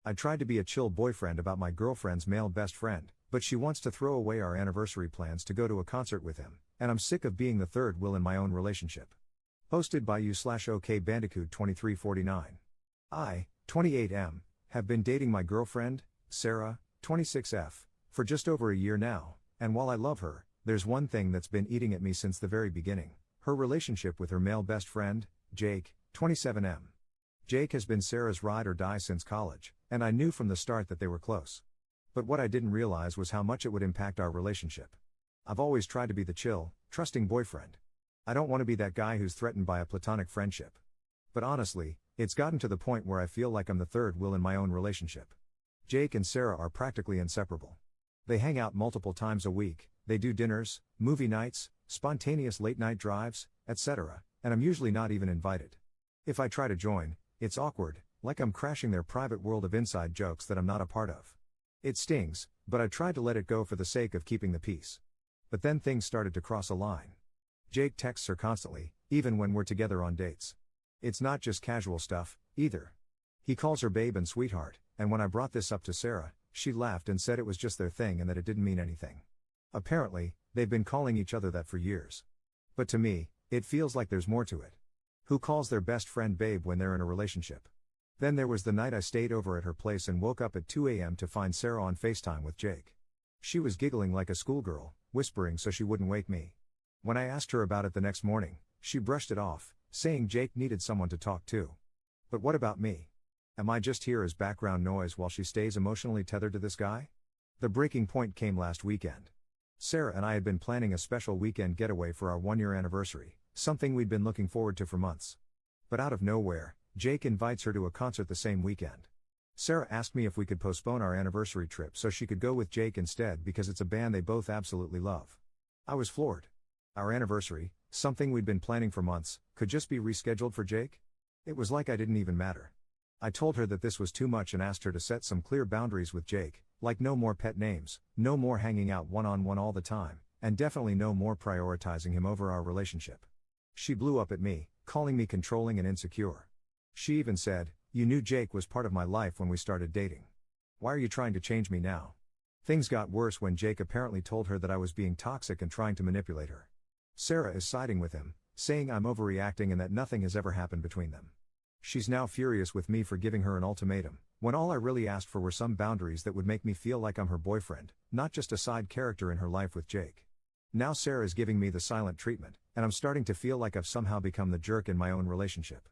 I tried to be a chill boyfriend about my girlfriend's male best friend, but she wants to throw away our anniversary plans to go to a concert with him, and I'm sick of being the third wheel in my own relationship. Posted by you/OK Bandicoot 2349. I, 28M, have been dating my girlfriend, Sarah, 26F, for just over a year now, and while I love her, there's one thing that's been eating at me since the very beginning: her relationship with her male best friend, Jake, 27M. Jake has been Sarah's ride or die since college, and I knew from the start that they were close. But what I didn't realize was how much it would impact our relationship. I've always tried to be the chill, trusting boyfriend. I don't want to be that guy who's threatened by a platonic friendship. But honestly, it's gotten to the point where I feel like I'm the third wheel in my own relationship. Jake and Sarah are practically inseparable. They hang out multiple times a week, they do dinners, movie nights, spontaneous late-night drives, etc., and I'm usually not even invited. If I try to join, it's awkward, like I'm crashing their private world of inside jokes that I'm not a part of. It stings, but I tried to let it go for the sake of keeping the peace. But then things started to cross a line. Jake texts her constantly, even when we're together on dates. It's not just casual stuff, either. He calls her babe and sweetheart, and when I brought this up to Sarah, she laughed and said it was just their thing and that it didn't mean anything. Apparently, they've been calling each other that for years. But to me, it feels like there's more to it. Who calls their best friend babe when they're in a relationship? Then there was the night I stayed over at her place and woke up at 2 a.m. to find Sarah on FaceTime with Jake. She was giggling like a schoolgirl, whispering so she wouldn't wake me. When I asked her about it the next morning, she brushed it off, saying Jake needed someone to talk to. But what about me? Am I just here as background noise while she stays emotionally tethered to this guy? The breaking point came last weekend. Sarah and I had been planning a special weekend getaway for our 1-year anniversary, something we'd been looking forward to for months. But out of nowhere, Jake invites her to a concert the same weekend. Sarah asked me if we could postpone our anniversary trip so she could go with Jake instead because it's a band they both absolutely love. I was floored. Our anniversary, something we'd been planning for months, could just be rescheduled for Jake? It was like I didn't even matter. I told her that this was too much and asked her to set some clear boundaries with Jake, like no more pet names, no more hanging out one-on-one all the time, and definitely no more prioritizing him over our relationship. She blew up at me, calling me controlling and insecure. She even said, "You knew Jake was part of my life when we started dating. Why are you trying to change me now?" Things got worse when Jake apparently told her that I was being toxic and trying to manipulate her. Sarah is siding with him, saying I'm overreacting and that nothing has ever happened between them. She's now furious with me for giving her an ultimatum, when all I really asked for were some boundaries that would make me feel like I'm her boyfriend, not just a side character in her life with Jake. Now Sarah is giving me the silent treatment, and I'm starting to feel like I've somehow become the jerk in my own relationship.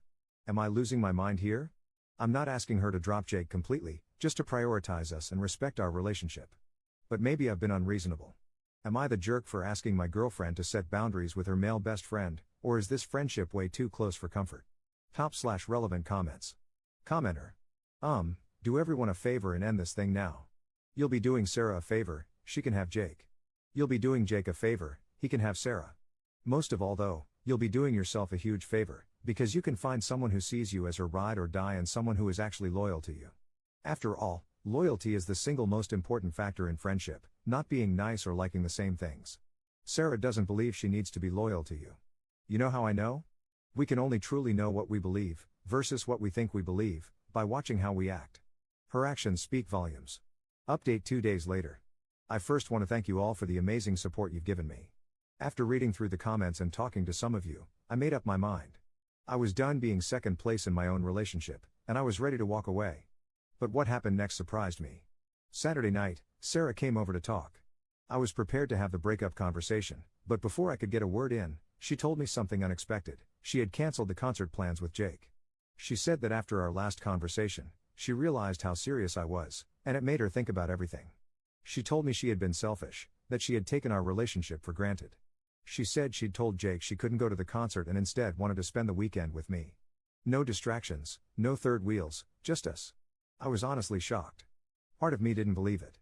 Am I losing my mind here? I'm not asking her to drop Jake completely, just to prioritize us and respect our relationship. But maybe I've been unreasonable. Am I the jerk for asking my girlfriend to set boundaries with her male best friend, or is this friendship way too close for comfort? Top/relevant comments. Commenter. Do everyone a favor and end this thing now. You'll be doing Sarah a favor, she can have Jake. You'll be doing Jake a favor, he can have Sarah. Most of all though, you'll be doing yourself a huge favor, because you can find someone who sees you as her ride or die and someone who is actually loyal to you. After all, loyalty is the single most important factor in friendship, not being nice or liking the same things. Sarah doesn't believe she needs to be loyal to you. You know how I know? We can only truly know what we believe, versus what we think we believe, by watching how we act. Her actions speak volumes. Update 2 days later. I first want to thank you all for the amazing support you've given me. After reading through the comments and talking to some of you, I made up my mind. I was done being second place in my own relationship, and I was ready to walk away. But what happened next surprised me. Saturday night, Sarah came over to talk. I was prepared to have the breakup conversation, but before I could get a word in, she told me something unexpected. She had canceled the concert plans with Jake. She said that after our last conversation, she realized how serious I was, and it made her think about everything. She told me she had been selfish, that she had taken our relationship for granted. She said she'd told Jake she couldn't go to the concert and instead wanted to spend the weekend with me. No distractions, no third wheels, just us. I was honestly shocked. Part of me didn't believe it.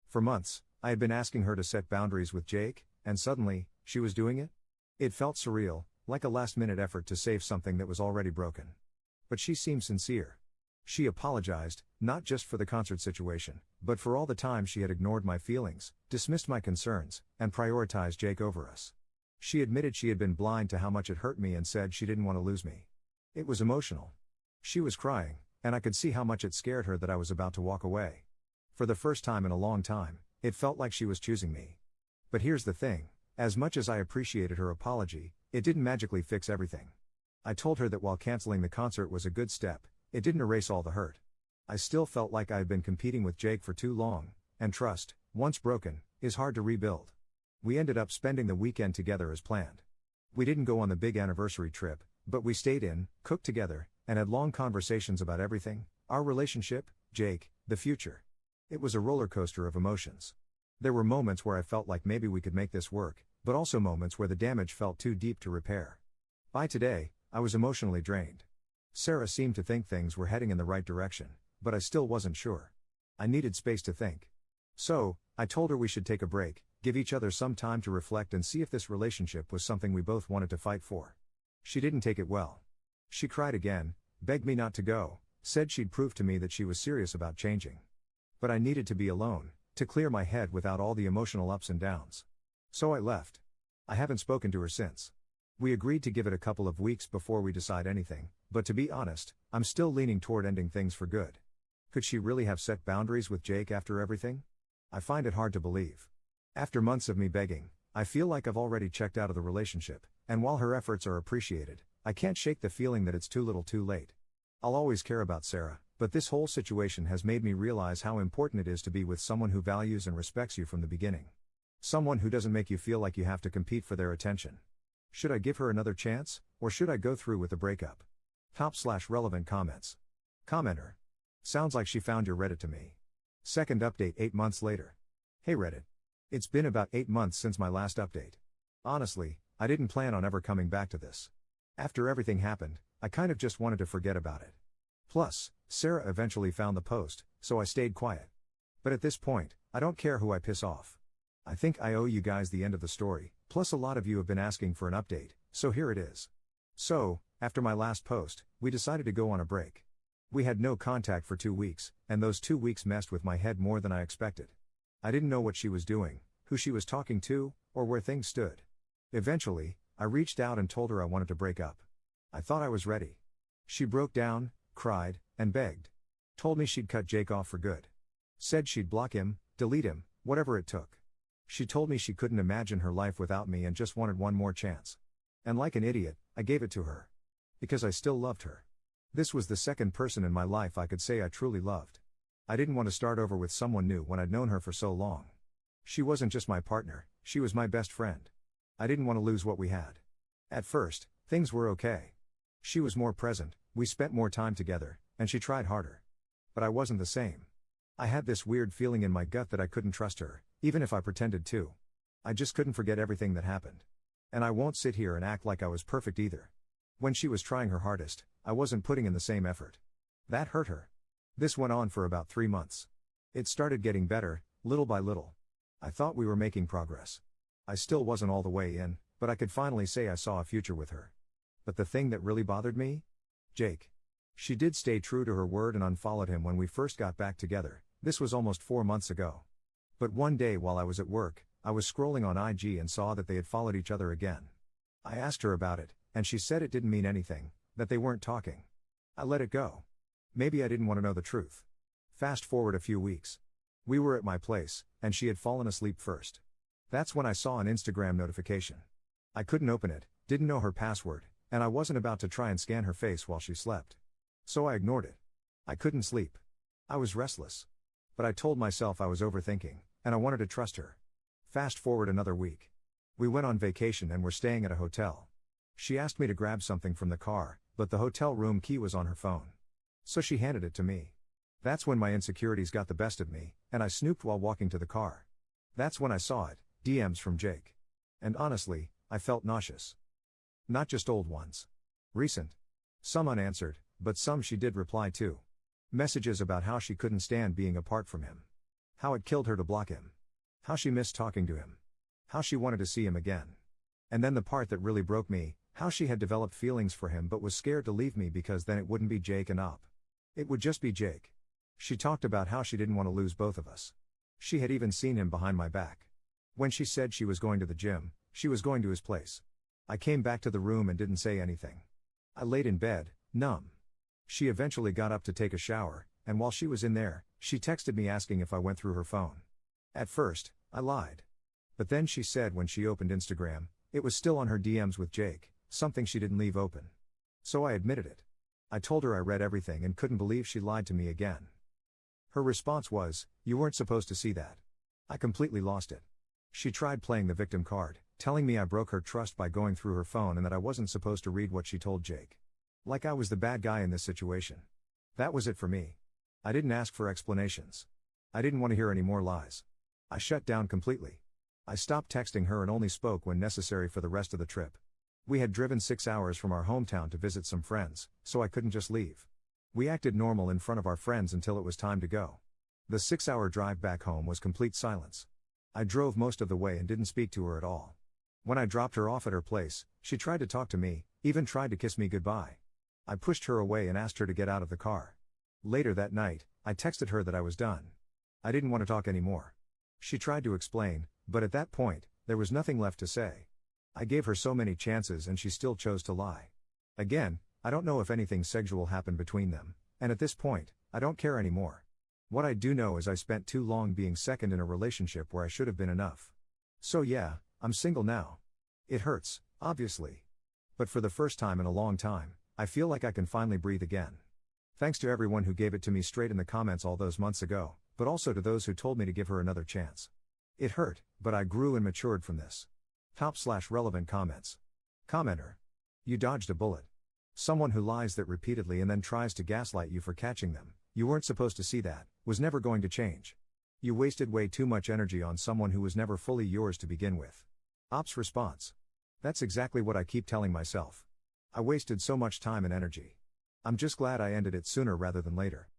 For months, I had been asking her to set boundaries with Jake, and suddenly, she was doing it? It felt surreal, like a last-minute effort to save something that was already broken. But she seemed sincere. She apologized, not just for the concert situation, but for all the time she had ignored my feelings, dismissed my concerns, and prioritized Jake over us. She admitted she had been blind to how much it hurt me and said she didn't want to lose me. It was emotional. She was crying, and I could see how much it scared her that I was about to walk away. For the first time in a long time, it felt like she was choosing me. But here's the thing, as much as I appreciated her apology, it didn't magically fix everything. I told her that while canceling the concert was a good step, it didn't erase all the hurt. I still felt like I had been competing with Jake for too long, and trust, once broken, is hard to rebuild. We ended up spending the weekend together as planned. We didn't go on the big anniversary trip, but we stayed in, cooked together, and had long conversations about everything: our relationship, Jake, the future. It was a roller coaster of emotions. There were moments where I felt like maybe we could make this work, but also moments where the damage felt too deep to repair. By today, I was emotionally drained. Sarah seemed to think things were heading in the right direction, but I still wasn't sure. I needed space to think. So, I told her we should take a break, give each other some time to reflect and see if this relationship was something we both wanted to fight for. She didn't take it well. She cried again, begged me not to go, said she'd prove to me that she was serious about changing. But I needed to be alone, to clear my head without all the emotional ups and downs. So I left. I haven't spoken to her since. We agreed to give it a couple of weeks before we decide anything, but to be honest, I'm still leaning toward ending things for good. Could she really have set boundaries with Jake after everything? I find it hard to believe. After months of me begging, I feel like I've already checked out of the relationship, and while her efforts are appreciated, I can't shake the feeling that it's too little too late. I'll always care about Sarah, but this whole situation has made me realize how important it is to be with someone who values and respects you from the beginning. Someone who doesn't make you feel like you have to compete for their attention. Should I give her another chance, or should I go through with the breakup? Top/relevant comments. Commenter. Sounds like she found your Reddit to me. Second update 8 months later. Hey Reddit. It's been about 8 months since my last update. Honestly, I didn't plan on ever coming back to this. After everything happened, I kind of just wanted to forget about it. Plus, Sarah eventually found the post, so I stayed quiet. But at this point, I don't care who I piss off. I think I owe you guys the end of the story, plus a lot of you have been asking for an update, so here it is. So, after my last post, we decided to go on a break. We had no contact for 2 weeks, and those 2 weeks messed with my head more than I expected. I didn't know what she was doing, who she was talking to, or where things stood. Eventually, I reached out and told her I wanted to break up. I thought I was ready. She broke down, cried, and begged. Told me she'd cut Jake off for good. Said she'd block him, delete him, whatever it took. She told me she couldn't imagine her life without me and just wanted one more chance. And like an idiot, I gave it to her. Because I still loved her. This was the second person in my life I could say I truly loved. I didn't want to start over with someone new when I'd known her for so long. She wasn't just my partner, she was my best friend. I didn't want to lose what we had. At first, things were okay. She was more present, we spent more time together, and she tried harder. But I wasn't the same. I had this weird feeling in my gut that I couldn't trust her, even if I pretended to. I just couldn't forget everything that happened. And I won't sit here and act like I was perfect either. When she was trying her hardest, I wasn't putting in the same effort. That hurt her. This went on for about 3 months. It started getting better, little by little. I thought we were making progress. I still wasn't all the way in, but I could finally say I saw a future with her. But the thing that really bothered me? Jake. She did stay true to her word and unfollowed him when we first got back together. This was almost 4 months ago. But one day while I was at work, I was scrolling on IG and saw that they had followed each other again. I asked her about it, and she said it didn't mean anything, that they weren't talking. I let it go. Maybe I didn't want to know the truth. Fast forward a few weeks. We were at my place, and she had fallen asleep first. That's when I saw an Instagram notification. I couldn't open it, didn't know her password, and I wasn't about to try and scan her face while she slept. So I ignored it. I couldn't sleep. I was restless. But I told myself I was overthinking, and I wanted to trust her. Fast forward another week. We went on vacation and were staying at a hotel. She asked me to grab something from the car, but the hotel room key was on her phone. So she handed it to me. That's when my insecurities got the best of me, and I snooped while walking to the car. That's when I saw it, DMs from Jake. And honestly, I felt nauseous. Not just old ones. Recent. Some unanswered, but some she did reply to. Messages about how she couldn't stand being apart from him. How it killed her to block him. How she missed talking to him. How she wanted to see him again. And then the part that really broke me, how she had developed feelings for him but was scared to leave me because then it wouldn't be Jake and Op. It would just be Jake. She talked about how she didn't want to lose both of us. She had even seen him behind my back. When she said she was going to the gym, she was going to his place. I came back to the room and didn't say anything. I laid in bed, numb. She eventually got up to take a shower, and while she was in there, she texted me asking if I went through her phone. At first, I lied. But then she said when she opened Instagram, it was still on her DMs with Jake, something she didn't leave open. So I admitted it. I told her I read everything and couldn't believe she lied to me again. Her response was, "You weren't supposed to see that." I completely lost it. She tried playing the victim card, telling me I broke her trust by going through her phone and that I wasn't supposed to read what she told Jake. Like I was the bad guy in this situation. That was it for me. I didn't ask for explanations. I didn't want to hear any more lies. I shut down completely. I stopped texting her and only spoke when necessary for the rest of the trip. We had driven 6 hours from our hometown to visit some friends, so I couldn't just leave. We acted normal in front of our friends until it was time to go. The 6-hour drive back home was complete silence. I drove most of the way and didn't speak to her at all. When I dropped her off at her place, she tried to talk to me, even tried to kiss me goodbye. I pushed her away and asked her to get out of the car. Later that night, I texted her that I was done. I didn't want to talk anymore. She tried to explain, but at that point, there was nothing left to say. I gave her so many chances and she still chose to lie. Again, I don't know if anything sexual happened between them, and at this point, I don't care anymore. What I do know is I spent too long being second in a relationship where I should have been enough. So yeah, I'm single now. It hurts, obviously. But for the first time in a long time, I feel like I can finally breathe again. Thanks to everyone who gave it to me straight in the comments all those months ago, but also to those who told me to give her another chance. It hurt, but I grew and matured from this. Top/relevant comments. Commenter. You dodged a bullet. Someone who lies that repeatedly and then tries to gaslight you for catching them, you weren't supposed to see that, was never going to change. You wasted way too much energy on someone who was never fully yours to begin with. Ops response. That's exactly what I keep telling myself. I wasted so much time and energy. I'm just glad I ended it sooner rather than later.